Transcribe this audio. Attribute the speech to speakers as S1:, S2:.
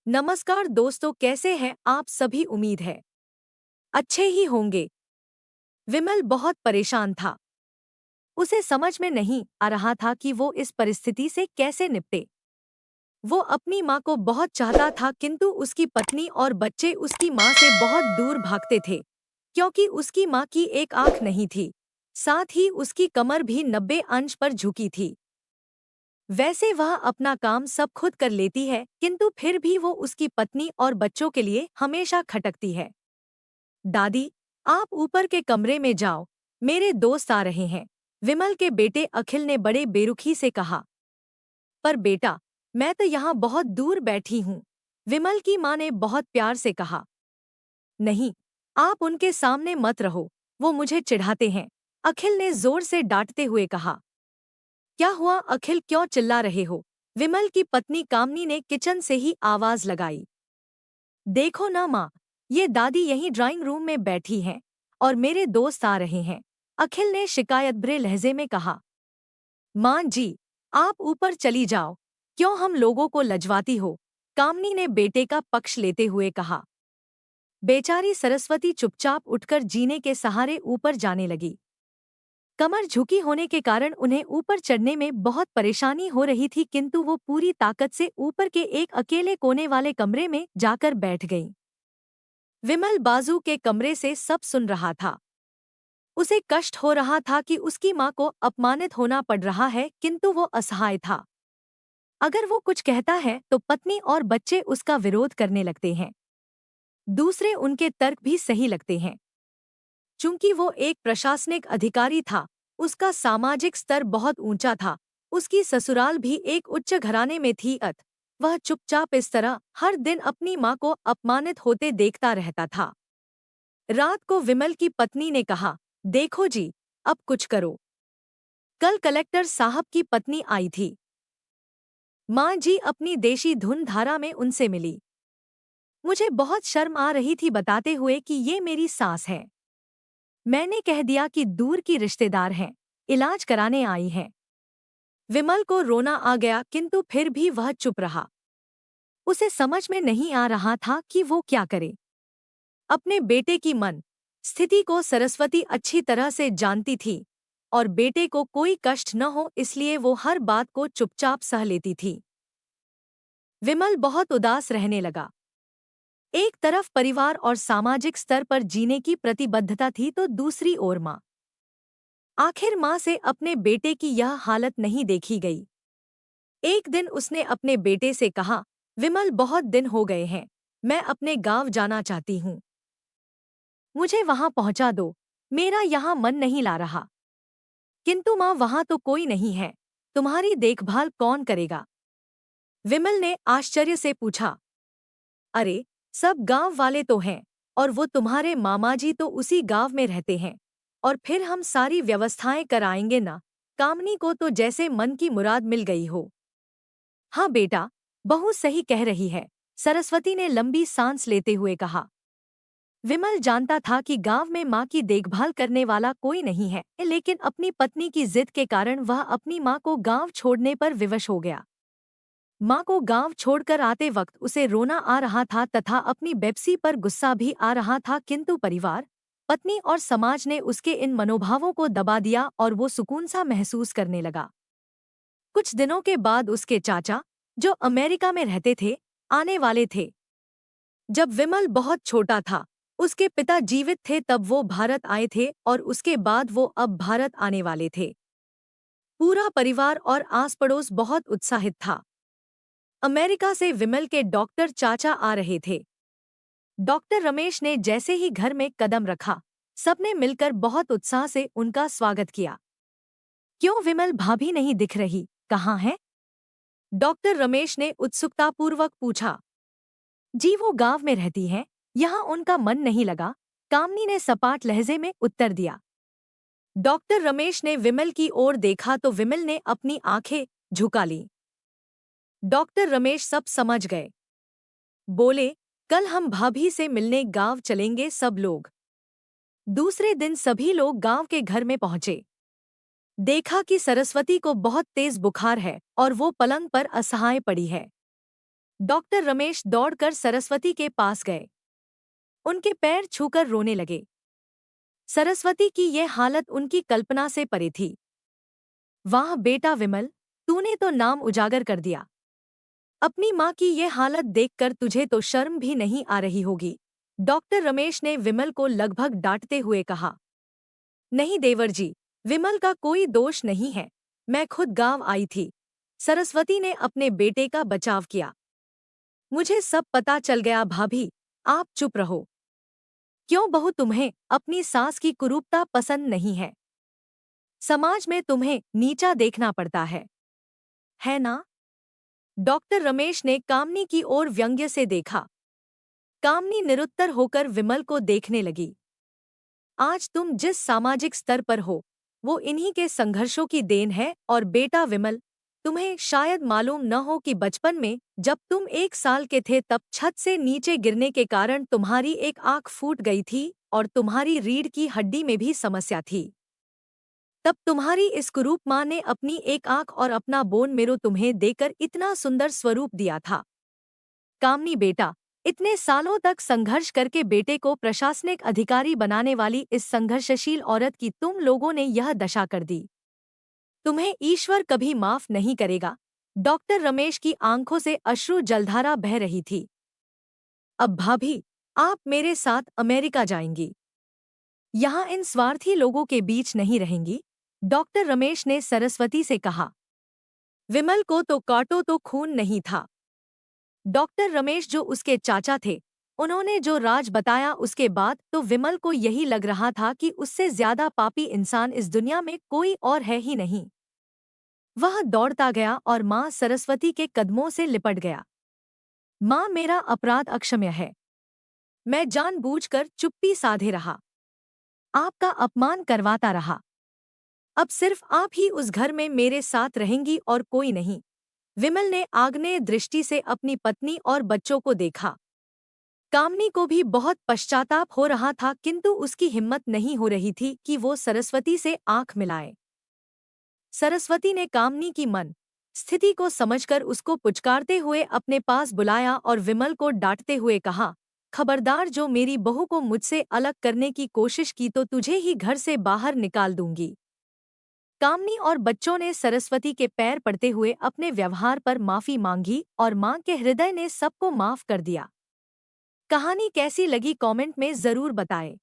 S1: नमस्कार दोस्तों, कैसे हैं आप सभी। उम्मीद है अच्छे ही होंगे। विमल बहुत परेशान था। उसे समझ में नहीं आ रहा था कि वो इस परिस्थिति से कैसे निपटे। वो अपनी माँ को बहुत चाहता था, किंतु उसकी पत्नी और बच्चे उसकी माँ से बहुत दूर भागते थे, क्योंकि उसकी माँ की एक आंख नहीं थी। साथ ही उसकी कमर भी 90 अंश पर झुकी थी। वैसे वह अपना काम सब खुद कर लेती है, किंतु फिर भी वो उसकी पत्नी और बच्चों के लिए हमेशा खटकती है। दादी, आप ऊपर के कमरे में जाओ, मेरे दोस्त आ रहे हैं, विमल के बेटे अखिल ने बड़े बेरुखी से कहा। पर बेटा, मैं तो यहाँ बहुत दूर बैठी हूँ, विमल की माँ ने बहुत प्यार से कहा। नहीं, आप उनके सामने मत रहो, वो मुझे चिढ़ाते हैं, अखिल ने जोर से डांटते हुए कहा। क्या हुआ अखिल, क्यों चिल्ला रहे हो? विमल की पत्नी कामनी ने किचन से ही आवाज लगाई। देखो ना माँ, ये दादी यहीं ड्राइंग रूम में बैठी हैं और मेरे दोस्त आ रहे हैं, अखिल ने शिकायत भरे लहजे में कहा। माँ जी, आप ऊपर चली जाओ, क्यों हम लोगों को लजवाती हो? कामनी ने बेटे का पक्ष लेते हुए कहा। बेचारी सरस्वती चुपचाप उठकर जीने के सहारे ऊपर जाने लगी। कमर झुकी होने के कारण उन्हें ऊपर चढ़ने में बहुत परेशानी हो रही थी, किंतु वो पूरी ताकत से ऊपर के एक अकेले कोने वाले कमरे में जाकर बैठ गई। विमल बाजू के कमरे से सब सुन रहा था। उसे कष्ट हो रहा था कि उसकी माँ को अपमानित होना पड़ रहा है, किंतु वो असहाय था। अगर वो कुछ कहता है तो पत्नी और बच्चे उसका विरोध करने लगते हैं। दूसरे उनके तर्क भी सही लगते हैं। चूंकि वो एक प्रशासनिक अधिकारी था, उसका सामाजिक स्तर बहुत ऊंचा था, उसकी ससुराल भी एक उच्च घराने में थी, वह चुपचाप इस तरह हर दिन अपनी माँ को अपमानित होते देखता रहता था। रात को विमल की पत्नी ने कहा, देखो जी, अब कुछ करो। कल कलेक्टर साहब की पत्नी आई थी। माँ जी अपनी देशी धुन धारा में उनसे मिली। मुझे बहुत शर्म आ रही थी बताते हुए कि ये मेरी सास है। मैंने कह दिया कि दूर की रिश्तेदार हैं, इलाज कराने आई हैं। विमल को रोना आ गया, किंतु फिर भी वह चुप रहा। उसे समझ में नहीं आ रहा था कि वो क्या करे। अपने बेटे की मन स्थिति को सरस्वती अच्छी तरह से जानती थी और बेटे को कोई कष्ट न हो इसलिए वो हर बात को चुपचाप सह लेती थी। विमल बहुत उदास रहने लगा। एक तरफ परिवार और सामाजिक स्तर पर जीने की प्रतिबद्धता थी, तो दूसरी ओर माँ। आखिर माँ से अपने बेटे की यह हालत नहीं देखी गई। एक दिन उसने अपने बेटे से कहा, विमल, बहुत दिन हो गए हैं, मैं अपने गांव जाना चाहती हूँ, मुझे वहां पहुंचा दो, मेरा यहाँ मन नहीं ला रहा। किंतु माँ, वहां तो कोई नहीं है, तुम्हारी देखभाल कौन करेगा? विमल ने आश्चर्य से पूछा। अरे, सब गांव वाले तो हैं, और वो तुम्हारे मामाजी तो उसी गांव में रहते हैं, और फिर हम सारी व्यवस्थाएं कराएंगे ना। कामनी को तो जैसे मन की मुराद मिल गई हो। हाँ बेटा, बहू सही कह रही है, सरस्वती ने लंबी सांस लेते हुए कहा। विमल जानता था कि गांव में माँ की देखभाल करने वाला कोई नहीं है, लेकिन अपनी पत्नी की जिद के कारण वह अपनी माँ को गांव छोड़ने पर विवश हो गया। माँ को गांव छोड़कर आते वक्त उसे रोना आ रहा था तथा अपनी बेप्सी पर गुस्सा भी आ रहा था, किंतु परिवार, पत्नी और समाज ने उसके इन मनोभावों को दबा दिया और वो सुकून सा महसूस करने लगा। कुछ दिनों के बाद उसके चाचा, जो अमेरिका में रहते थे, आने वाले थे। जब विमल बहुत छोटा था, उसके पिता जीवित थे तब वो भारत आए थे और उसके बाद वो अब भारत आने वाले थे। पूरा परिवार और आस पड़ोस बहुत उत्साहित था। अमेरिका से विमल के डॉक्टर चाचा आ रहे थे। डॉक्टर रमेश ने जैसे ही घर में कदम रखा, सबने मिलकर बहुत उत्साह से उनका स्वागत किया। क्यों विमल भाभी नहीं दिख रही, कहाँ है? डॉक्टर रमेश ने उत्सुकतापूर्वक पूछा। जी, वो गांव में रहती हैं, यहाँ उनका मन नहीं लगा, कामनी ने सपाट लहजे में उत्तर दिया। डॉक्टर रमेश ने विमल की ओर देखा तो विमल ने अपनी आंखें झुका लीं। डॉक्टर रमेश सब समझ गए। बोले, कल हम भाभी से मिलने गांव चलेंगे सब लोग। दूसरे दिन सभी लोग गांव के घर में पहुंचे। देखा कि सरस्वती को बहुत तेज बुखार है और वो पलंग पर असहाय पड़ी है। डॉक्टर रमेश दौड़कर सरस्वती के पास गए। उनके पैर छूकर रोने लगे। सरस्वती की यह हालत उनकी कल्पना से परे थी। वाह बेटा विमल, तूने तो नाम उजागर कर दिया। अपनी माँ की ये हालत देखकर तुझे तो शर्म भी नहीं आ रही होगी। डॉक्टर रमेश ने विमल को लगभग डांटते हुए कहा। नहीं देवर जी, विमल का कोई दोष नहीं है, मैं खुद गांव आई थी। सरस्वती ने अपने बेटे का बचाव किया। मुझे सब पता चल गया भाभी, आप चुप रहो। क्यों बहू, तुम्हें अपनी सास की कुरूपता पसंद नहीं है? समाज में तुम्हें नीचा देखना पड़ता है ना? डॉक्टर रमेश ने कामनी की ओर व्यंग्य से देखा। कामनी निरुत्तर होकर विमल को देखने लगी। आज तुम जिस सामाजिक स्तर पर हो, वो इन्हीं के संघर्षों की देन है। और बेटा विमल, तुम्हें शायद मालूम न हो कि बचपन में जब तुम 1 साल के थे तब छत से नीचे गिरने के कारण तुम्हारी एक आंख फूट गई थी और तुम्हारी रीढ़ की हड्डी में भी समस्या थी। तब तुम्हारी इस कुरूप माँ ने अपनी एक आंख और अपना बोन मेरो तुम्हें देकर इतना सुंदर स्वरूप दिया था। कामनी बेटा, इतने सालों तक संघर्ष करके बेटे को प्रशासनिक अधिकारी बनाने वाली इस संघर्षशील औरत की तुम लोगों ने यह दशा कर दी। तुम्हें ईश्वर कभी माफ नहीं करेगा। डॉक्टर रमेश की आंखों से अश्रु जलधारा बह रही थी। अब भाभी, आप मेरे साथ अमेरिका जाएंगी। यहाँ इन स्वार्थी लोगों के बीच नहीं रहेंगी। डॉक्टर रमेश ने सरस्वती से कहा। विमल को तो काटो तो खून नहीं था। डॉक्टर रमेश जो उसके चाचा थे, उन्होंने जो राज बताया उसके बाद तो विमल को यही लग रहा था कि उससे ज्यादा पापी इंसान इस दुनिया में कोई और है ही नहीं। वह दौड़ता गया और माँ सरस्वती के कदमों से लिपट गया। माँ, मेरा अपराध अक्षम्य है। मैं जानबूझकर चुप्पी साधे रहा, आपका अपमान करवाता रहा। अब सिर्फ आप ही उस घर में मेरे साथ रहेंगी और कोई नहीं। विमल ने आग्नेय दृष्टि से अपनी पत्नी और बच्चों को देखा। कामनी को भी बहुत पश्चाताप हो रहा था, किंतु उसकी हिम्मत नहीं हो रही थी कि वो सरस्वती से आंख मिलाए। सरस्वती ने कामनी की मन स्थिति को समझकर उसको पुचकारते हुए अपने पास बुलाया और विमल को डांटते हुए कहा, खबरदार, जो मेरी बहू को मुझसे अलग करने की कोशिश की तो तुझे ही घर से बाहर निकाल दूंगी। कामनी और बच्चों ने सरस्वती के पैर पड़ते हुए अपने व्यवहार पर माफी मांगी और मां के हृदय ने सबको माफ कर दिया। कहानी कैसी लगी कमेंट में जरूर बताएं।